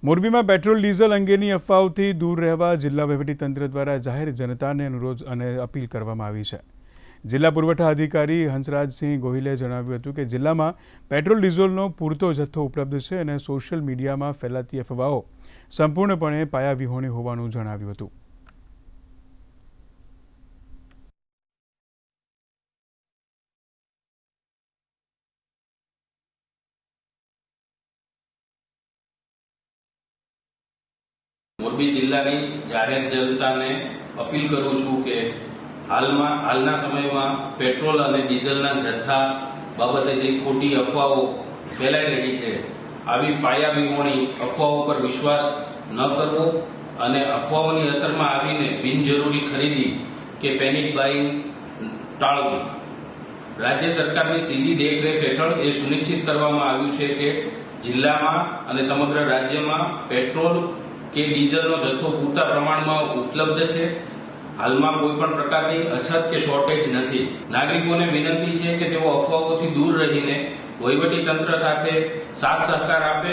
મોરબીમાં petrol diesel અંગેની અફવાઓથી દૂર રહેવા જિલ્લા વહીવટીતંત્ર દ્વારા જાહેર જનતાને અનુરોધ અને અપીલ કરવામાં આવી છે। જિલ્લા પુરવઠા અધિકારી હંસરાજસિંહ ગોહિલે જણાવ્યું હતું કે જિલ્લામાં પેટ્રોલ ડીઝલનો પૂરતો જથ્થો ઉપલબ્ધ છે અને સોશિયલ મીડિયામાં ફેલાતી અફવાઓ સંપૂર્ણપણે પાયાવિહોણી હોવાનું જણાવ્યું હતું। મોરબી જિલ્લાની જાહેર જનતાને અપીલ કરું છું કે હાલના સમયમાં પેટ્રોલ અને ડીઝલના જથ્થા બાબતે જે ખોટી અફવાઓ ફેલાઈ રહી છે, આવી પાયાવિહોણી અફવાઓ પર વિશ્વાસ ન કરવો અને અફવાઓની અસરમાં આવીને બિનજરૂરી ખરીદી કે પેનિક બાઇંગ ટાળવું। રાજ્ય સરકારની સીધી દેખરેખ હેઠળ એ સુનિશ્ચિત કરવામાં આવ્યું છે કે જિલ્લામાં અને સમગ્ર રાજ્યમાં પેટ્રોલ કે ડીઝલનો જથ્થો પૂરતા પ્રમાણમાં ઉપલબ્ધ છે। હાલમાં કોઈ પણ પ્રકારની અછત કે શોર્ટેજ નથી। નાગરિકોને વિનંતી છે કે તેઓ અફવાઓથી દૂર રહીને વહીવટી તંત્ર સાથે સાથ સહકાર આપે।